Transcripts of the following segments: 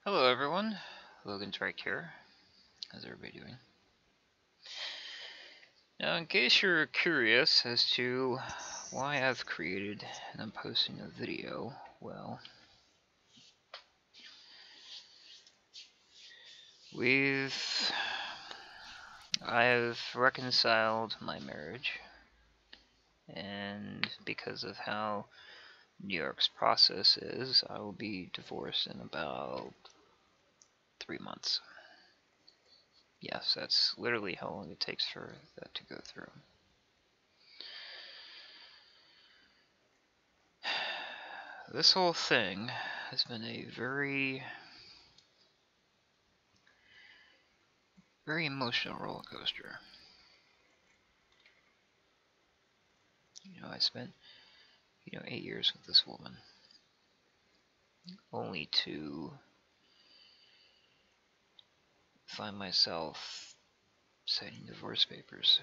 Hello everyone, Logansryche here. How's everybody doing? Now, in case you're curious as to why I've created and I'm posting a video, well, I've reconciled my marriage, and because of how New York's process is, I will be divorced in about 3 months. Yes, that's literally how long it takes for that to go through. This whole thing has been a very emotional roller coaster. I spent 8 years with this woman, only to find myself signing divorce papers.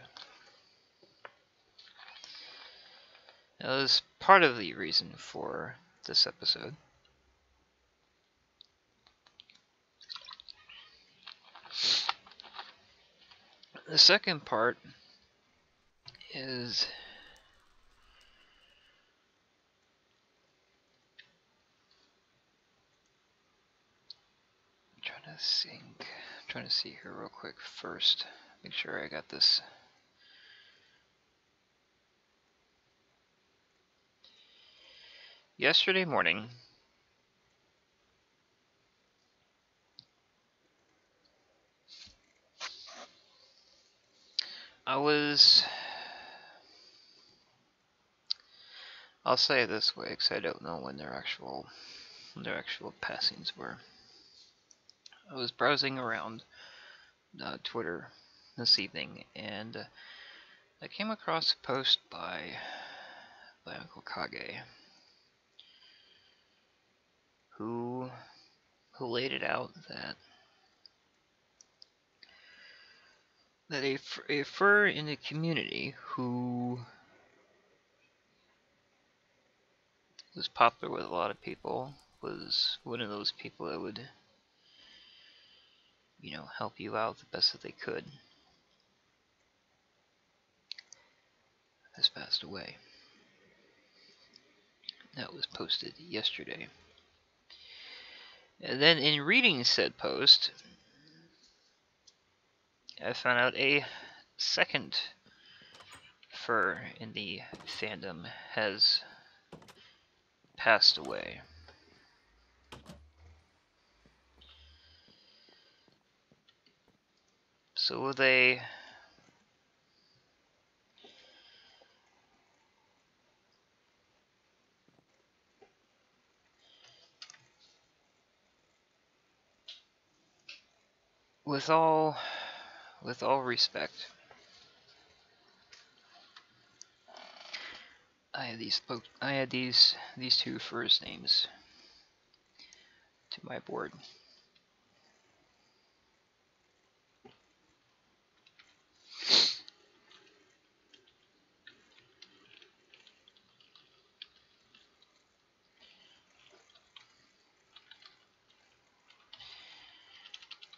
That was part of the reason for this episode. The second part is trying to see here real quick first. Make sure I got this. Yesterday morning, I'll say it this way because I don't know when their actual passings were. I was browsing around Twitter this evening, and I came across a post by Uncle Kage, who laid it out that a fur in the community who was popular with a lot of people was one of those people that would help you out the best that they could, has passed away. That was posted yesterday. And then in reading said post, I found out a second fur in the fandom has passed away. So they with all respect, I had these two first names to my board.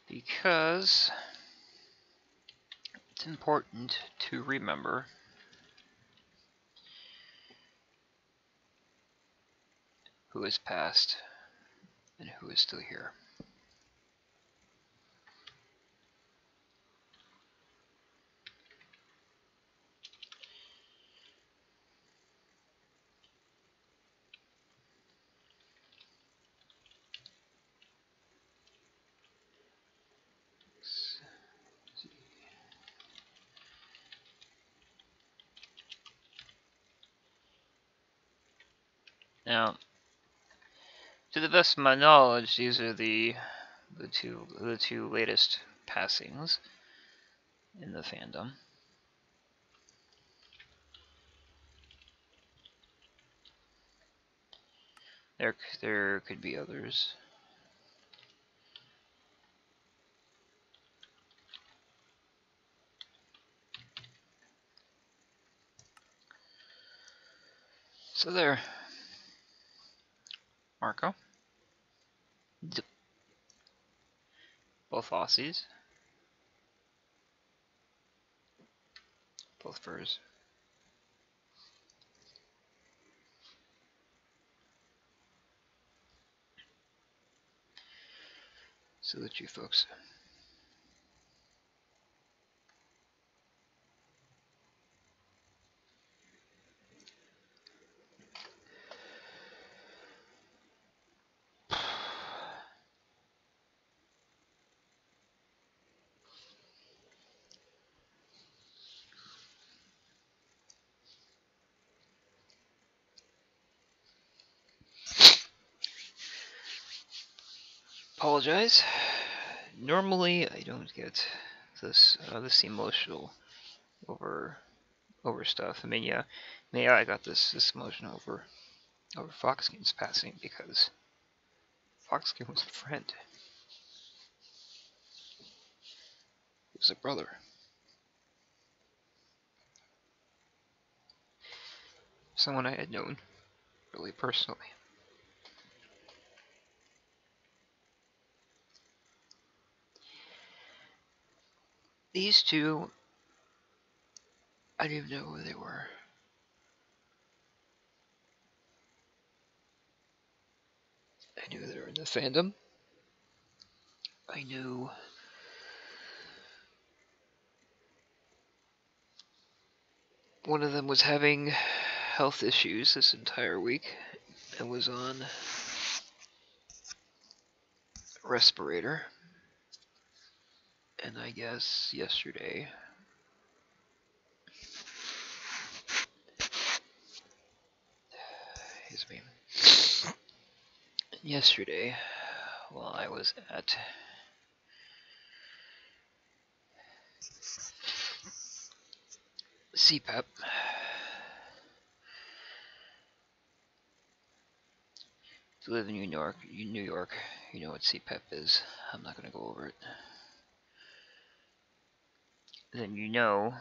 Because it's important to remember who has passed and who is still here. Now, to the best of my knowledge, these are the two latest passings in the fandom. There could be others. So there, Marco. Both Aussies. Both furs. Salute you folks. Apologize. Normally I don't get this emotional over stuff. I mean, yeah, I got this emotion over Foxkin's passing because Foxkin was a friend. He was a brother. Someone I had known really personally. These two, I didn't even know who they were. I knew they were in the fandom. I knew one of them was having health issues this entire week and was on a respirator. And I guess yesterday, while I was at CPAP, if you live in New York, you know what CPAP is. I'm not going to go over it. Then you know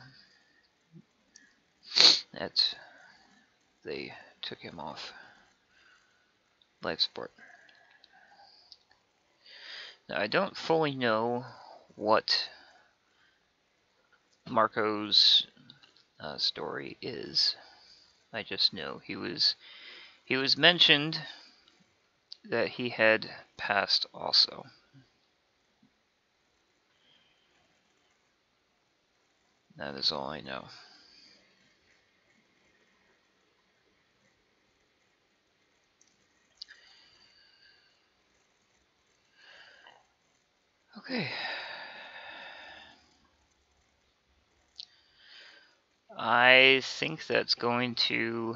that they took him off life support. Now, I don't fully know what Marco's story is. I just know he was mentioned that he had passed also. That is all I know. Okay. I think that's going to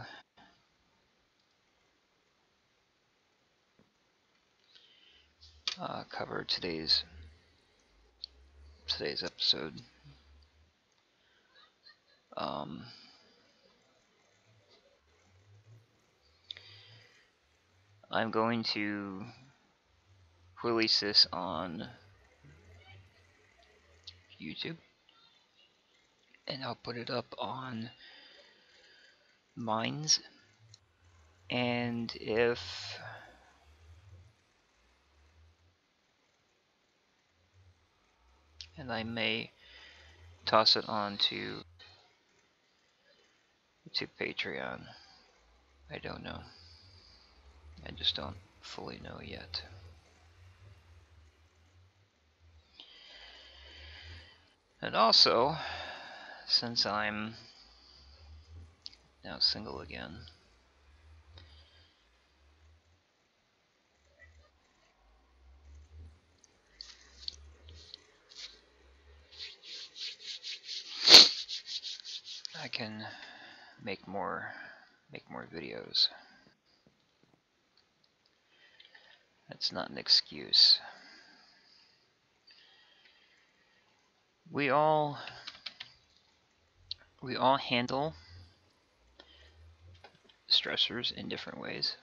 cover today's episode. I'm going to release this on YouTube, and I'll put it up on Minds. And I may toss it on to Patreon. I don't know. I just don't fully know yet. And also, since I'm now single again, I can make more videos. That's not an excuse. We all handle stressors in different ways.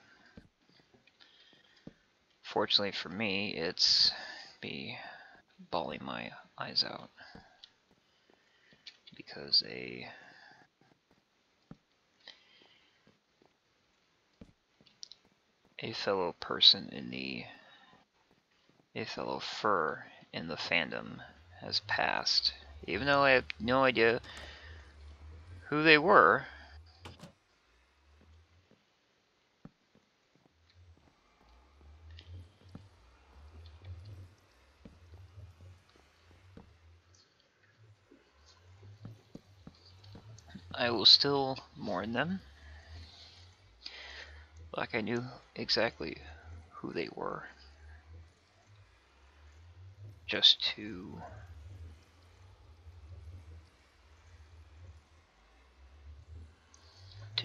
Fortunately for me, it's me bawling my eyes out because a fellow person a fellow fur in the fandom has passed. Even though I have no idea who they were, I will still mourn them, like I knew exactly who they were, just to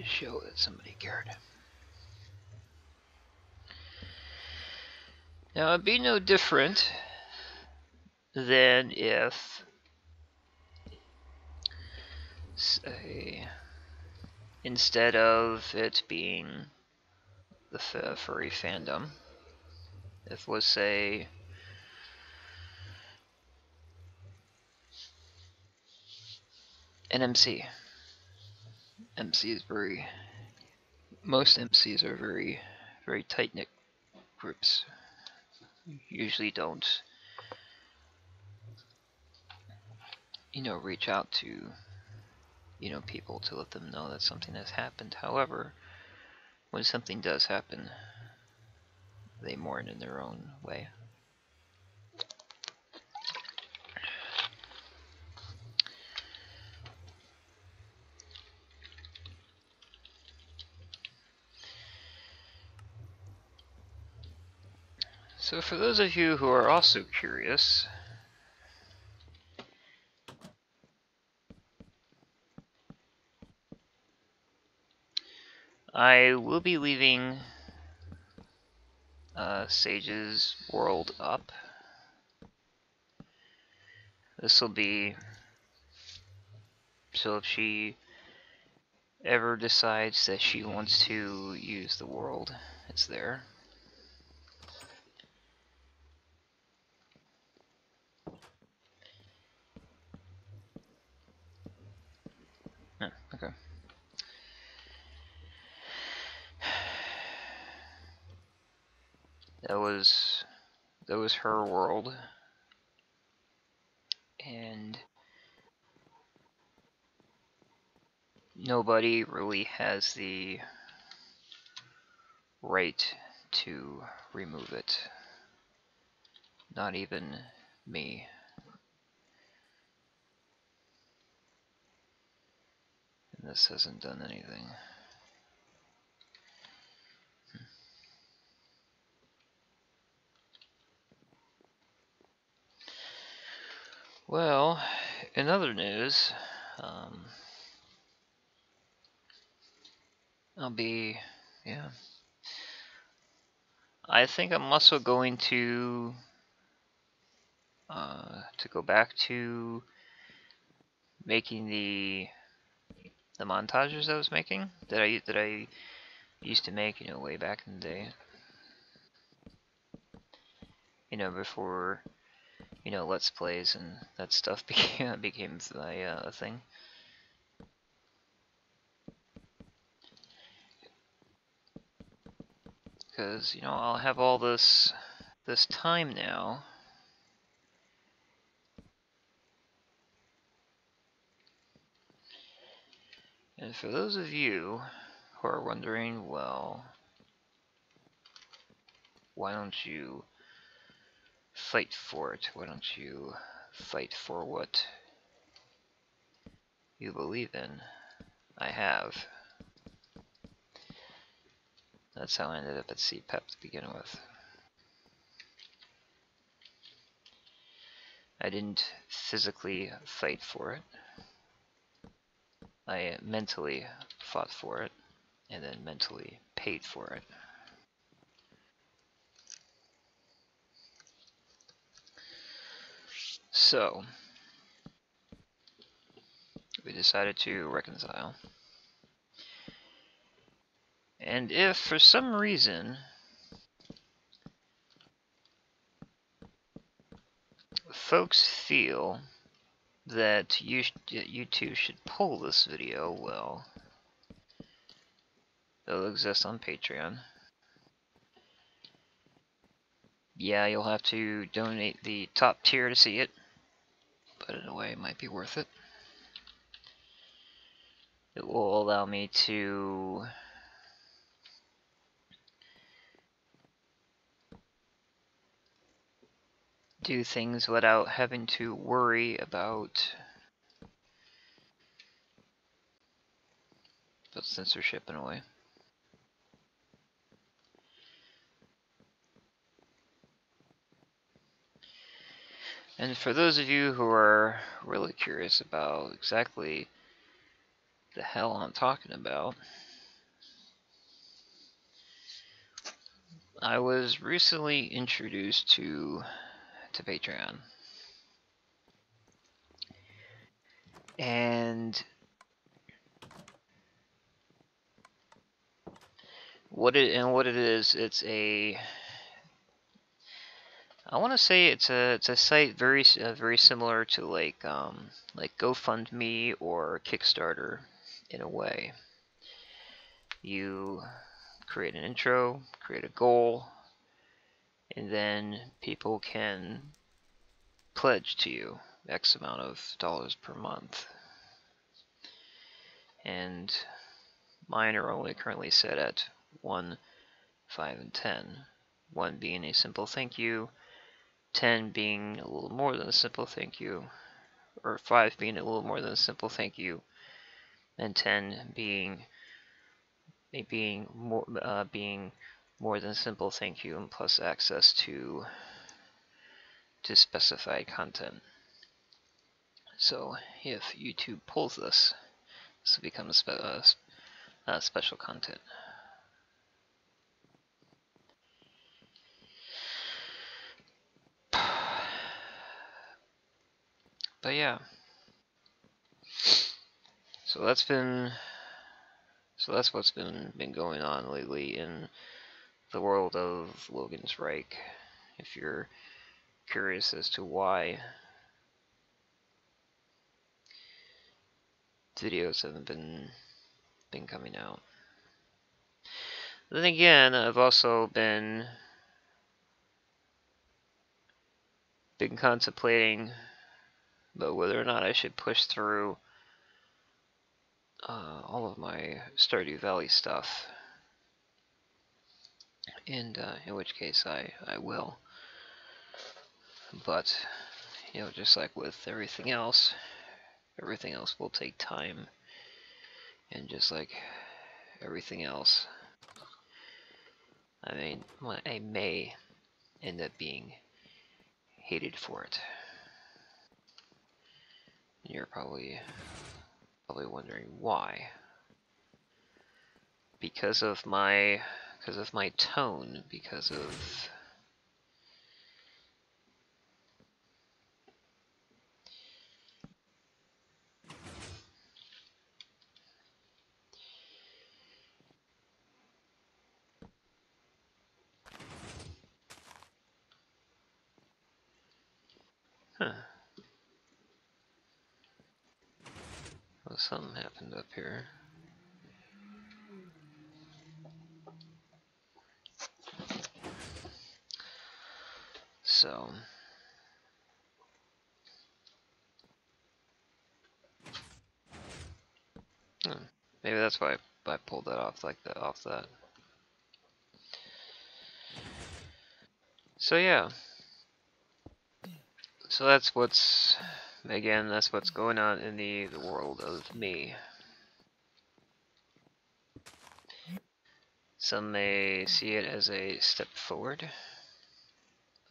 show that somebody cared. Now, it'd be no different than if, say, instead of it being the furry fandom, if was, say, an MC. MC is most MCs are very, very tight-knit groups. Usually don't, reach out to, people to let them know that something has happened. However, when something does happen, they mourn in their own way. So for those of you who are also curious, I will be leaving Sage's world up. This will be so if she ever decides that she wants to use the world, it's there. Oh, okay. That was her world, and nobody really has the right to remove it. Not even me. And this hasn't done anything. Well, in other news, I think I'm also going to go back to making the montages I was making that I used to make, way back in the day. Before Let's Plays and that stuff became a thing. Because I'll have all this time now. And for those of you who are wondering, well, why don't you fight for it? Why don't you fight for what you believe in? I have. That's how I ended up at CPEP to begin with. I didn't physically fight for it. I mentally fought for it, and then mentally paid for it. So, we decided to reconcile. And if, for some reason, folks feel that you two should pull this video, well, it'll exist on Patreon. yeah, you'll have to donate the top tier to see it, but in a way it might be worth it. It will allow me to do things without having to worry about censorship in a way. And for those of you who are really curious about exactly the hell I'm talking about, I was recently introduced to Patreon. And what it is, it's a, I want to say it's a site very similar to like GoFundMe or Kickstarter in a way. You create an intro, create a goal, and then people can pledge to you X amount of dollars per month. And mine are only currently set at 1, 5, and 10. 1 being a simple thank you, 10 being a little more than a simple thank you, or 5 being a little more than a simple thank you, and 10 being more than a simple thank you and plus access to specified content. So if YouTube pulls this will become a special content. But yeah, so that's what's been going on lately in the world of Logansryche. If you're curious as to why videos haven't been coming out. Then again, I've also been contemplating about whether or not I should push through all of my Stardew Valley stuff, and in which case I will. But you know, just like with everything else will take time, and just like everything else, I mean, I may end up being hated for it. You're probably wondering why. Because of my tone, because of well, something happened up here. So maybe that's why I pulled that off like that, So yeah. So that's what's going on in the world of me. Some may see it as a step forward.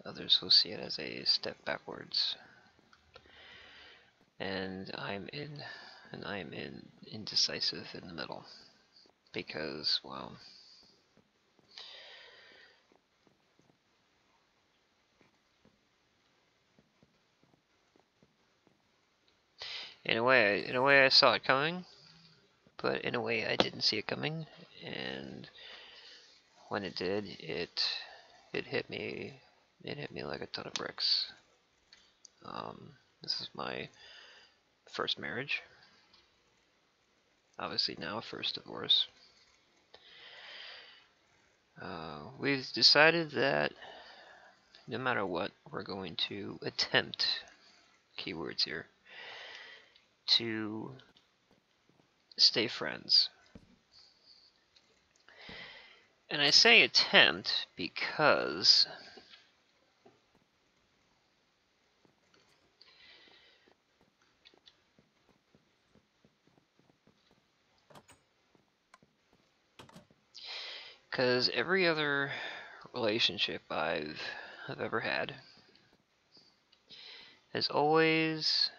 Others will see it as a step backwards. And I'm indecisive in the middle. Because, well, in a way I saw it coming, but in a way I didn't see it coming, and when it did, it hit me like a ton of bricks. This is my first marriage, obviously now first divorce. We've decided that no matter what, we're going to attempt, keywords here, to stay friends. And I say attempt because every other relationship I've ever had has always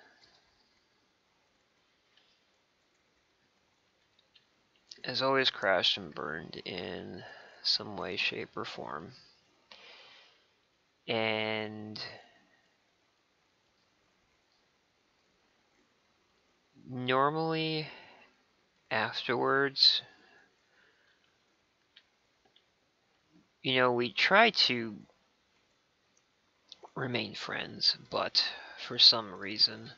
crashed and burned in some way, shape, or form. And normally afterwards, you know, we try to remain friends, but for some reason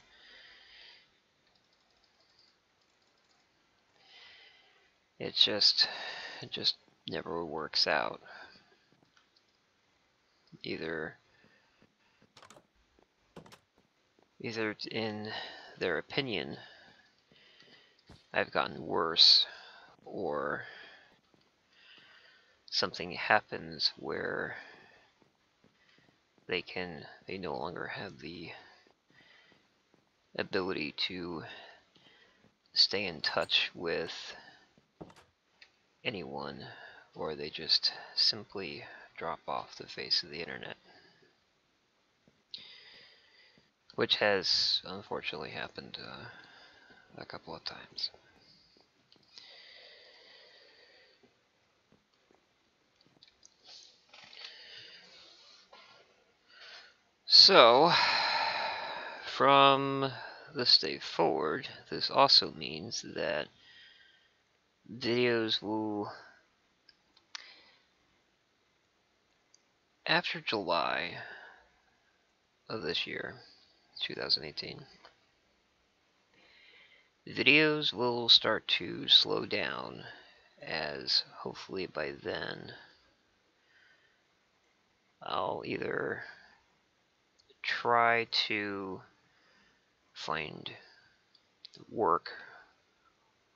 it just never works out. Either in their opinion I've gotten worse, or something happens where they no longer have the ability to stay in touch with anyone, or they just simply drop off the face of the internet, which has unfortunately happened a couple of times. So, from this day forward, this also means that videos will, after July of this year, 2018, videos will start to slow down, as hopefully by then I'll either try to find work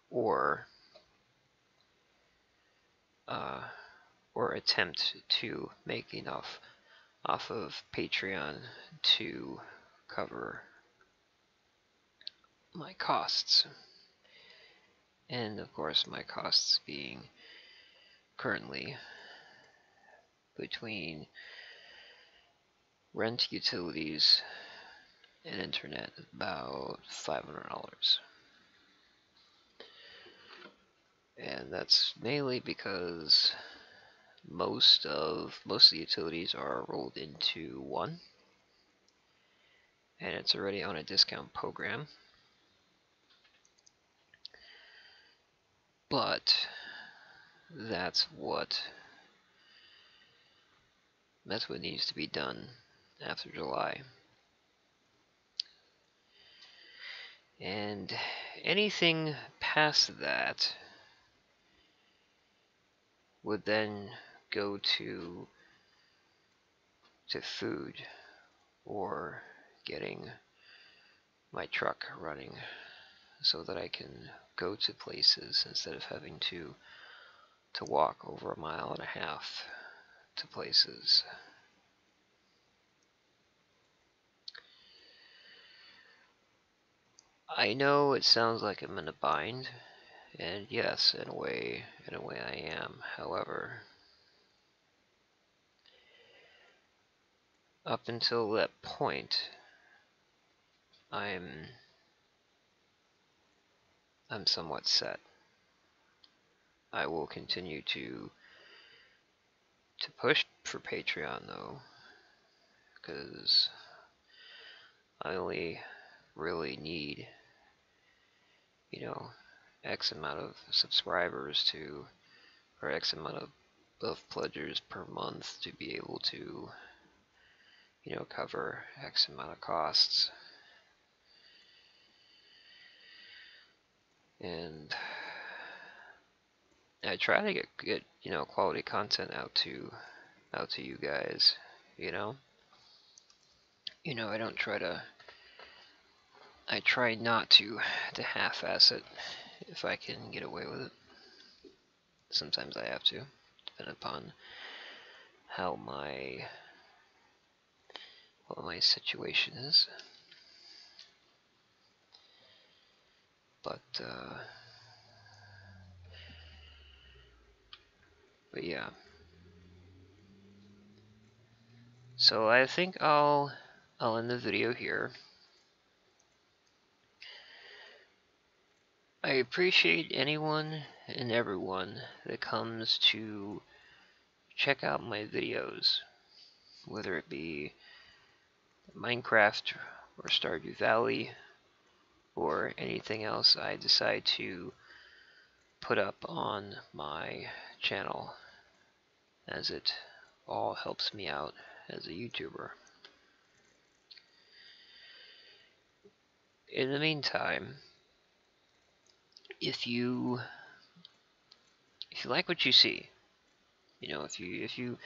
or attempt to make enough off of Patreon to cover my costs. And of course, my costs being currently between rent, utilities, and internet, about $500. And that's mainly because most of the utilities are rolled into one, and it's already on a discount program. But that's what needs to be done after July. And anything past that would then go to food, or getting my truck running so that I can go to places instead of having to walk over 1.5 miles to places. I know it sounds like I'm in a bind, and yes, in a way I am. However, up until that point, I'm somewhat set. I will continue to push for Patreon though, because I only really need, you know, X amount of subscribers or X amount of pledgers per month to be able to, you know, cover X amount of costs. And I try to get you know, quality content out to you guys, you know. you know, I try not to half-ass it if I can get away with it. Sometimes I have to, depending upon how what my situation is. But yeah. So I think I'll end the video here. I appreciate anyone and everyone that comes to check out my videos, whether it be Minecraft or Stardew Valley or anything else I decide to put up on my channel, as it all helps me out as a YouTuber. In the meantime, if you like what you see, you know, if you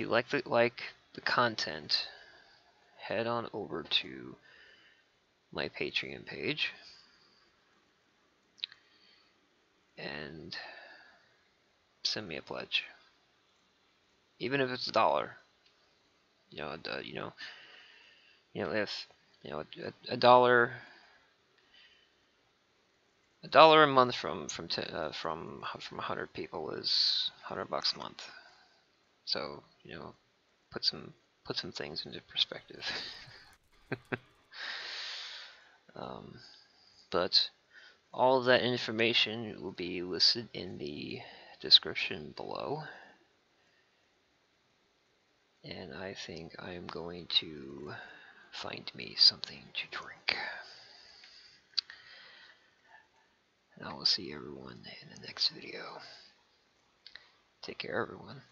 like the content, head on over to my Patreon page and send me a pledge, even if it's $1. You know, if a dollar a month from 100 people is $100 a month. So, you know, put some things into perspective. But all of that information will be listed in the description below. And I think I am going to find me something to drink. And I will see everyone in the next video. Take care, everyone.